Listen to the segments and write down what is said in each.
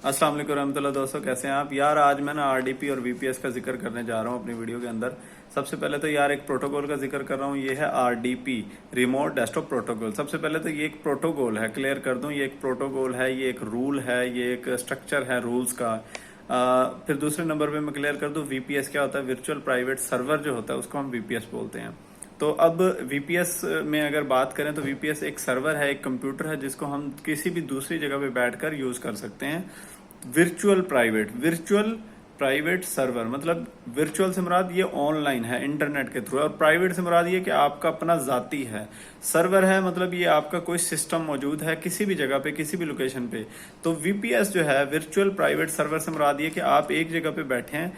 अस्सलाम वालेकुम रहमतुल्लाह। दोस्तों कैसे हैं आप यार। आज मैं ना आरडीपी और वीपीएस का जिक्र करने जा रहा हूं अपनी वीडियो के अंदर। सबसे पहले तो यार एक प्रोटोकॉल का जिक्र कर रहा हूं, ये है आरडीपी, रिमोट डेस्कटॉप प्रोटोकॉल। सबसे पहले तो ये एक प्रोटोकॉल है, क्लियर कर दूं, ये एक प्रोटोकॉल है, ये एक रूल है, ये एक स्ट्रक्चर है रूल्स का। फिर दूसरे नंबर पे मैं क्लियर कर दूं वीपीएस क्या होता है। वर्चुअल प्राइवेट सर्वर जो होता है उसको हम वीपीएस बोलते हैं। तो अब वीपीएस में अगर बात करें तो वीपीएस एक सर्वर है, एक कंप्यूटर है जिसको हम किसी भी दूसरी जगह पे बैठकर यूज कर सकते हैं। वर्चुअल प्राइवेट सर्वर मतलब वर्चुअल से मुराद ये ऑनलाइन है, इंटरनेट के थ्रू, और प्राइवेट से मुराद ये कि आपका अपना जाती है। सर्वर है मतलब ये आपका कोई सिस्टम मौजूद है किसी भी जगह पे, किसी भी लोकेशन पे। तो वीपीएस जो है वर्चुअल प्राइवेट सर्वर से मुराद ये कि आप एक जगह पे बैठे हैं,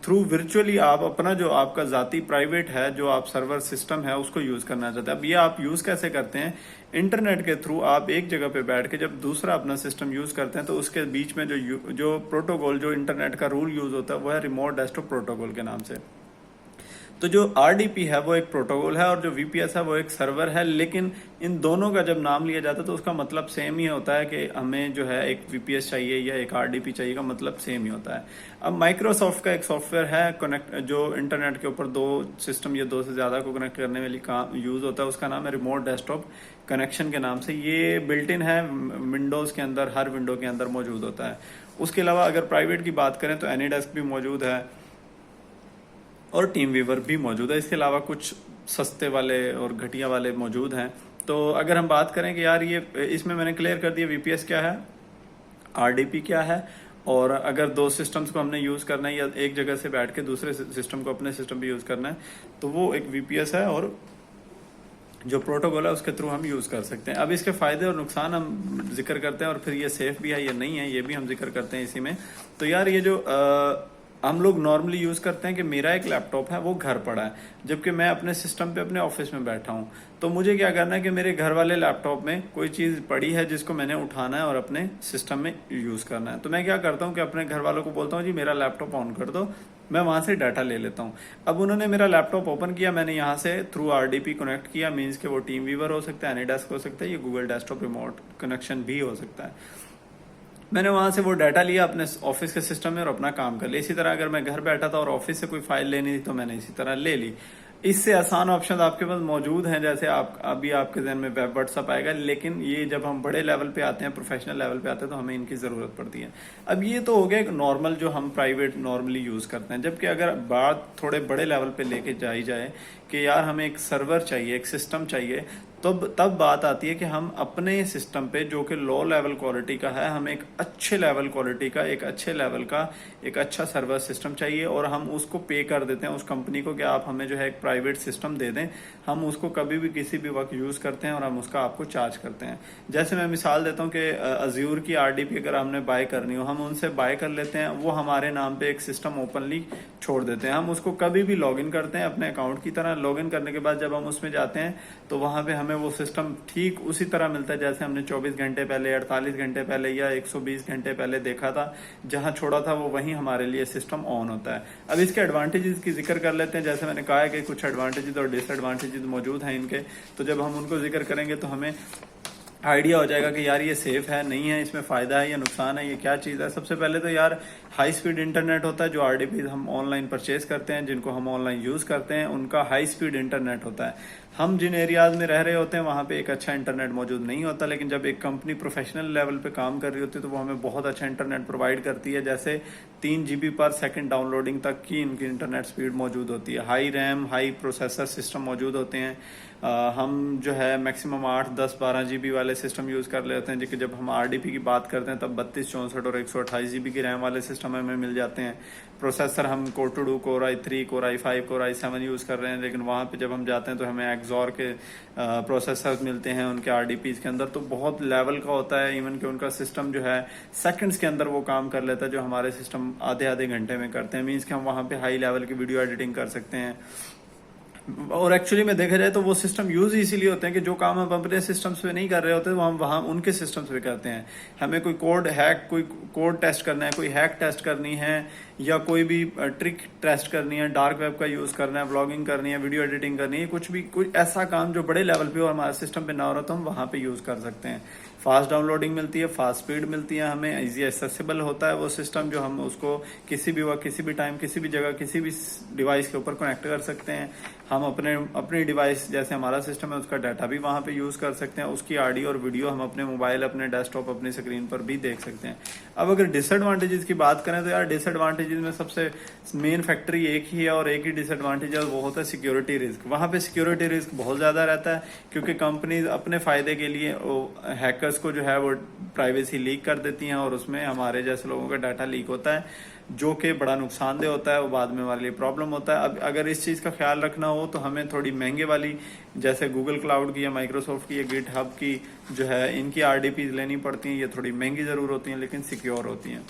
थ्रू वर्चुअली आप अपना जो आपका जाती प्राइवेट है, जो आप सर्वर सिस्टम है उसको यूज करना चाहते हैं। अब ये आप यूज कैसे करते हैं? इंटरनेट के थ्रू आप एक जगह पे बैठ के जब दूसरा अपना सिस्टम यूज करते हैं तो उसके बीच में जो प्रोटोकॉल, जो इंटरनेट का रूल यूज होता है वो है रिमोट डेस्कटॉप प्रोटोकॉल के नाम से। तो जो आरडीपी है वो एक प्रोटोकॉल है और जो वीपीएस है वो एक सर्वर है, लेकिन इन दोनों का जब नाम लिया जाता है तो उसका मतलब सेम ही होता है कि हमें जो है एक वीपीएस चाहिए या एक आरडीपी चाहिए, का मतलब सेम ही होता है। अब माइक्रोसॉफ्ट का एक सॉफ्टवेयर है कनेक्ट, जो इंटरनेट के ऊपर दो सिस्टम या दो से ज्यादा को कनेक्ट करने वाली काम यूज होता है, उसका नाम है रिमोट डेस्कटॉप कनेक्शन के नाम से। ये बिल्ट इन है विंडोज के अंदर, हर विंडो के अंदर मौजूद होता है। उसके अलावा अगर प्राइवेट की बात करें तो एनीडेस्क भी मौजूद है और टीम वीवर भी मौजूद है। इसके अलावा कुछ सस्ते वाले और घटिया वाले मौजूद हैं। तो अगर हम बात करें कि यार ये इसमें मैंने क्लियर कर दिया वीपीएस क्या है, आरडीपी क्या है, और अगर दो सिस्टम्स को हमने यूज करना है या एक जगह से बैठ के दूसरे सिस्टम को अपने सिस्टम पे यूज करना है तो वो एक वीपीएस है और जो प्रोटोकॉल है उसके थ्रू हम यूज कर सकते हैं। अब इसके फायदे और नुकसान हम जिक्र करते हैं और फिर ये सेफ भी है या नहीं है ये भी हम जिक्र करते हैं इसी में। तो यार ये जो हम लोग नॉर्मली यूज करते हैं कि मेरा एक लैपटॉप है वो घर पड़ा है, जबकि मैं अपने सिस्टम पे अपने ऑफिस में बैठा हूं। तो मुझे क्या करना है कि मेरे घर वाले लैपटॉप में कोई चीज पड़ी है जिसको मैंने उठाना है और अपने सिस्टम में यूज करना है। तो मैं क्या करता हूं कि अपने घर वालों को बोलता हूं जी मेरा लैपटॉप ऑन कर दो, मैं वहां से डाटा ले लेता हूं। अब उन्होंने मेरा लैपटॉप ओपन किया, मैंने यहाँ से थ्रू आरडीपी कनेक्ट किया, मीन्स के वो टीम वीवर हो सकता है, एनीडेस्क हो सकता है, ये गूगल डेस्कटॉप रिमोट कनेक्शन भी हो सकता है। मैंने वहां से वो डाटा लिया अपने ऑफिस के सिस्टम में और अपना काम कर लिया। इसी तरह अगर मैं घर बैठा था और ऑफिस से कोई फाइल लेनी थी तो मैंने इसी तरह ले ली। इससे आसान ऑप्शन आपके पास मौजूद हैं, जैसे आप अभी आपके जहन में वेब व्हाट्सअप आएगा, लेकिन ये जब हम बड़े लेवल पे आते हैं, प्रोफेशनल लेवल पे आते हैं तो हमें इनकी जरूरत पड़ती है। अब ये तो हो गया एक नॉर्मल जो हम प्राइवेट नॉर्मली यूज करते हैं, जबकि अगर बात थोड़े बड़े लेवल पे लेके जाई जाए कि यार हमें एक सर्वर चाहिए, एक सिस्टम चाहिए, तब बात आती है कि हम अपने सिस्टम पे जो कि लो लेवल क्वालिटी का है, हमें एक अच्छे लेवल क्वालिटी का, एक अच्छे लेवल का एक अच्छा सर्वर सिस्टम चाहिए और हम उसको पे कर देते हैं उस कंपनी को कि आप हमें जो है एक प्राइवेट सिस्टम दे दें, हम उसको कभी भी किसी भी वक्त यूज करते हैं और हम उसका आपको चार्ज करते हैं। जैसे मैं मिसाल देता हूँ कि अज्यूर की आरडीपी अगर हमने बाय करनी हो, हम उनसे बाय कर लेते हैं, वो हमारे नाम पे एक सिस्टम ओपनली छोड़ देते हैं, हम उसको कभी भी लॉग इन करते हैं अपने अकाउंट की तरह। लॉग इन करने के बाद जब हम उसमें जाते हैं तो वहां पे हमें वो सिस्टम ठीक उसी तरह मिलता है जैसे हमने 24 घंटे पहले, 48 घंटे पहले या 120 घंटे पहले देखा था। जहां छोड़ा था वो वहीं हमारे लिए सिस्टम ऑन होता है। अब इसके एडवांटेजेस की जिक्र कर लेते हैं। जैसे मैंने कहा है कि कुछ एडवांटेजेस और डिसएडवांटेजेस मौजूद हैं इनके, तो जब हम उनको जिक्र करेंगे तो हमें आइडिया हो जाएगा कि यार ये सेफ है नहीं है, इसमें फायदा है या नुकसान है, ये क्या चीज है। सबसे पहले तो यार हाई स्पीड इंटरनेट होता है, जो आरडीपी हम ऑनलाइन परचेज करते हैं, जिनको हम ऑनलाइन यूज करते हैं, उनका हाई स्पीड इंटरनेट होता है। हम जिन एरियाज में रह रहे होते हैं वहां पे एक अच्छा इंटरनेट मौजूद नहीं होता, लेकिन जब एक कंपनी प्रोफेशनल लेवल पे काम कर रही होती है तो वो हमें बहुत अच्छा इंटरनेट प्रोवाइड करती है। जैसे 3 GB पर सेकंड डाउनलोडिंग तक की इनकी इंटरनेट स्पीड मौजूद होती है, high RAM, high processor system मौजूद होते हैं। हम जो है मैक्सिमम 8, 10, 12 GB वाले सिस्टम यूज कर लेते हैं, जबकि जब हम आरडीपी की बात करते हैं तब 32, 64 और 128 GB की रैम वाले सिस्टम हमें मिल जाते हैं। प्रोसेसर हम Core 2 Core i3, Core i5, Core i7 use कर रहे हैं, लेकिन वहां पे जब हम जाते हैं तो हमें एक्सॉर के प्रोसेसर मिलते हैं उनके आरडीपीज के अंदर। तो बहुत लेवल का होता है, इवन कि उनका सिस्टम जो है सेकंड्स के अंदर वो काम कर लेता है जो हमारे सिस्टम आधे आधे घंटे में करते हैं। मीन्स कि हम वहां पे हाई लेवल की वीडियो एडिटिंग कर सकते हैं। और एक्चुअली में देखा जाए तो वो सिस्टम यूज इसीलिए होते हैं कि जो काम हम अपने सिस्टम्स पे नहीं कर रहे होते वो हम वहां उनके सिस्टम्स पे करते हैं। हमें कोई कोड टेस्ट करना है, कोई हैक टेस्ट करनी है, या कोई भी ट्रिक टेस्ट करनी है, डार्क वेब का यूज करना है, व्लॉगिंग करनी है, वीडियो एडिटिंग करनी है, कुछ भी कोई ऐसा काम जो बड़े लेवल पे और हमारे सिस्टम पे ना हो रहा तो हम वहां पे यूज कर सकते हैं। फास्ट डाउनलोडिंग मिलती है, फास्ट स्पीड मिलती है, हमें इजी एक्सेसिबल होता है वो सिस्टम, जो हम उसको किसी भी वक्त, किसी भी टाइम, किसी भी जगह, किसी भी डिवाइस के ऊपर कनेक्ट कर सकते हैं। हम अपनी डिवाइस जैसे हमारा सिस्टम है उसका डाटा भी वहां पे यूज कर सकते हैं, उसकी ऑडियो और वीडियो हम अपने मोबाइल, अपने डेस्कटॉप, अपनी स्क्रीन पर भी देख सकते हैं। अब अगर डिसएडवांटेजेस की बात करें तो यार डिसएडवांटेजेस में सबसे मेन फैक्टर एक ही है और एक ही डिसएडवांटेज है, वो होता है सिक्योरिटी रिस्क। वहां पे सिक्योरिटी रिस्क बहुत ज्यादा रहता है क्योंकि कंपनीज अपने फायदे के लिए हैकर्स को जो है वो प्राइवेसी लीक कर देती हैं और उसमें हमारे जैसे लोगों का डाटा लीक होता है जो कि बड़ा नुकसानदेह होता है, वो बाद में हमारे लिए प्रॉब्लम होता है। अब अगर इस चीज का ख्याल रखना हो तो हमें थोड़ी महंगे वाली जैसे गूगल क्लाउड की या माइक्रोसॉफ्ट की या गिट हब की जो है इनकी आरडीपी लेनी पड़ती हैं। ये थोड़ी महंगी जरूर होती हैं लेकिन सिक्योर होती हैं।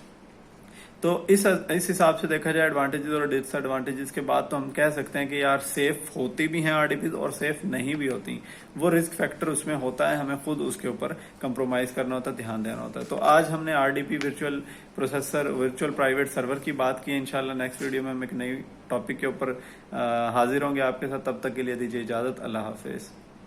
तो इस हिसाब से देखा जाए एडवांटेजेस और डिसएडवांटेजेस के बाद तो हम कह सकते हैं कि यार सेफ होती भी हैं आरडीपीज और सेफ नहीं भी होती। वो रिस्क फैक्टर उसमें होता है, हमें खुद उसके ऊपर कंप्रोमाइज करना होता है, ध्यान देना होता है। तो आज हमने RDP virtual processor, virtual private server की बात की। इंशाल्लाह नेक्स्ट वीडियो में हम एक नई टॉपिक के ऊपर हाजिर होंगे आपके साथ। तब तक के लिए दीजिए इजाजत। अल्लाह हाफिज।